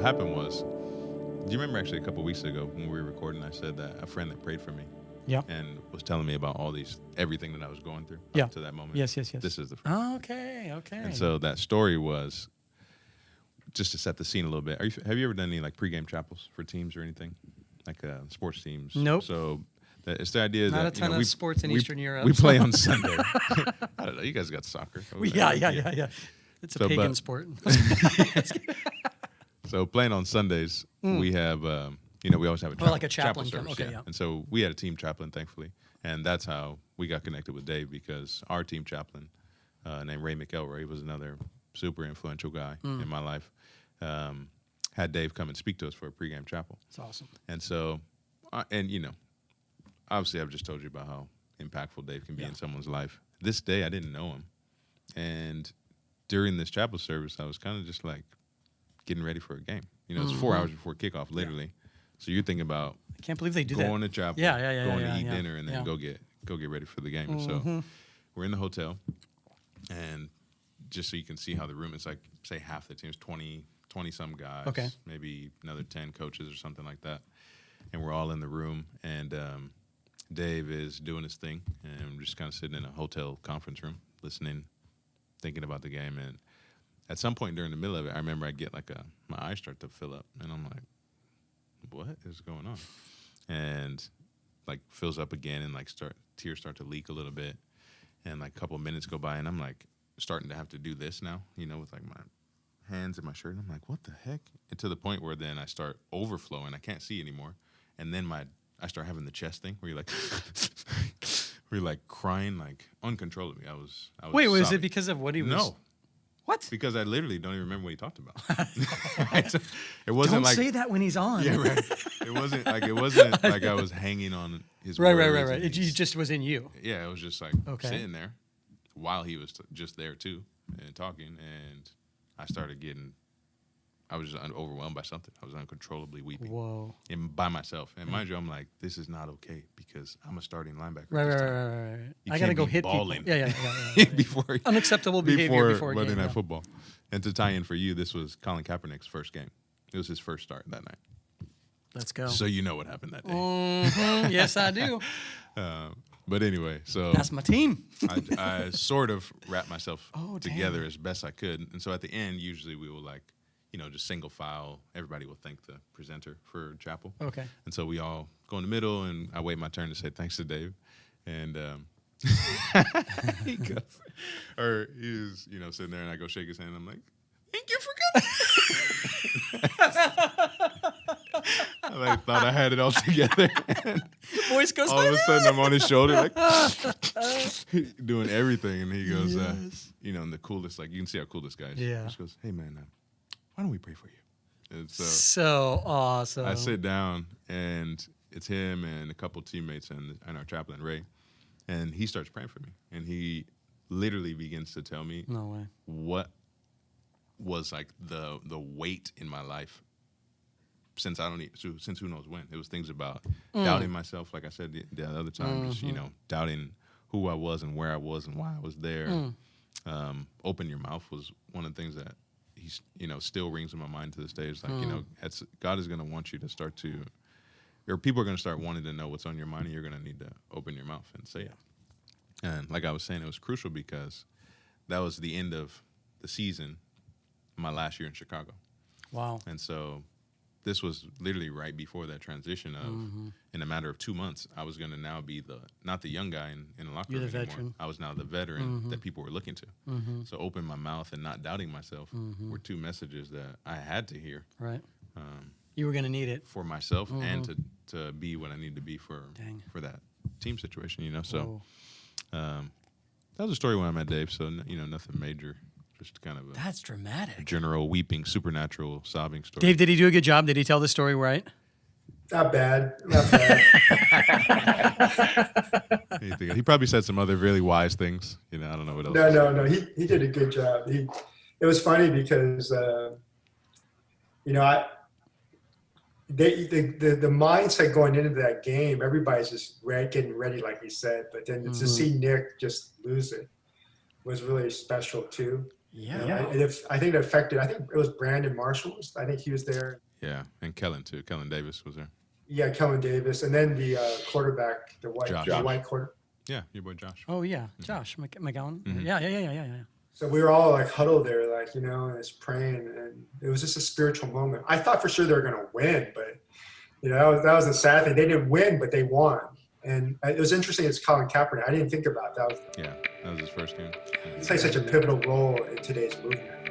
happened was, do you remember actually a couple weeks ago when we were recording, I said that a friend that prayed for me Yeah. and was telling me about everything that I was going through Yeah. up to that moment. Yes. This is the friend. Oh, okay. And so that story was, just to set the scene a little bit, have you ever done any like pregame chapels for teams or anything? Like sports teams? Nope. So it's the idea Not that a ton of sports in Eastern Europe. We play on Sunday. I don't know. You guys got soccer. Yeah. It's a pagan sport. So playing on Sundays, we have, we always have a like a chaplain service. Okay, yeah. And so we had a team chaplain, thankfully. And that's how we got connected with Dave, because our team chaplain, named Ray McElroy, was another super influential guy in my life, had Dave come and speak to us for a pregame chapel. That's awesome. And so, obviously I've just told you about how impactful Dave can be in someone's life. This day, I didn't know him. And during this chapel service, I was kind of just like getting ready for a game. It's 4 hours before kickoff, literally. So you're thinking about I can't believe they do going to chapel, going to eat dinner, and then go get ready for the game. And so we're in the hotel, and just so you can see how the room is, like, say half the team's 20-some guys, maybe another 10 coaches or something like that. And we're all in the room, and Dave is doing his thing, and I'm just kind of sitting in a hotel conference room, listening, thinking about the game. And at some point during the middle of it, I remember I get like my eyes start to fill up, and I'm like, what is going on? And like fills up again, and like tears start to leak a little bit, and like a couple of minutes go by, and I'm like starting to have to do this now, with like my hands in my shirt, and I'm like, what the heck? And to the point where then I start overflowing, I can't see anymore, and then I start having the chest thing where you're like where you're like crying like uncontrollably. I was Wait, was sobbing. it because of what he was? No. What? Because I literally don't even remember what he talked about. Right? So it wasn't Don't like, say that when he's on. yeah, right. It wasn't like I was hanging on his Right. words. It just was in you. Yeah, it was just like sitting there while he was just there too and talking, and I was just overwhelmed by something. I was uncontrollably weeping. Whoa. And by myself. And mind you, I'm like, this is not okay because I'm a starting linebacker. Right. You I got to can't go be hit balling. people. Yeah. Before Unacceptable behavior before a Monday game. Night Football. And to tie in for you, this was Colin Kaepernick's first game. It was his first start that night. Let's go. So you know what happened that day. Yes, I do. But anyway, so That's my team. I sort of wrapped myself together damn. as best I could. And so at the end, usually we will just single file. Everybody will thank the presenter for chapel. Okay. And so we all go in the middle, and I wait my turn to say thanks to Dave. And he goes, or he's, sitting there, and I go shake his hand. And I'm like, thank you for coming. I thought I had it all together. And Voice goes, all of a sudden, I'm on his shoulder, like, doing everything. And he goes, and the coolest, like, you can see how cool this guy is. Yeah. He just goes, hey, man, why don't we pray for you? And so awesome. I sit down, and it's him and a couple teammates and our chaplain, Ray. And he starts praying for me. And he literally begins to tell me No way. what was like the weight in my life since who knows when. It was things about doubting myself, like I said the other time, just, doubting who I was and where I was and why I was there. Open your mouth was one of the things that he's, still rings in my mind to this day. It's like, God is going to want you to start to, or people are going to start wanting to know what's on your mind, and you're going to need to open your mouth and say it. And like I was saying, it was crucial because that was the end of the season, my last year in Chicago. Wow. And so this was literally right before that transition of, in a matter of 2 months, I was going to now be not the young guy in the locker room anymore. Veteran. I was now the veteran that people were looking to. So open my mouth and not doubting myself were two messages that I had to hear. Right. You were going to need it. For myself and to be what I need to be for that team situation, So that was a story when I met Dave, so, nothing major. Just kind of That's dramatic. General weeping, supernatural, sobbing story. Dave, did he do a good job? Did he tell the story right? Not bad. He probably said some other really wise things. I don't know what else. No. He did a good job. It was funny because, the mindset going into that game, everybody's just getting ready, like he said. But then to see Nick just lose it was really special too. Yeah. I think it affected. I think it was Brandon Marshall. I think he was there. Yeah, and Kellen too. Kellen Davis was there. Yeah, Kellen Davis, and then the quarterback, the white quarter. Yeah, your boy Josh. Oh yeah, Josh McGowan. Yeah. So we were all like huddled there, like, you know, and just praying, and it was just a spiritual moment. I thought for sure they were going to win, but you know, that was the sad thing. They didn't win, but they won, and it was interesting. It's Colin Kaepernick. I didn't think about that. That was his first game. He plays such a pivotal role in today's movement.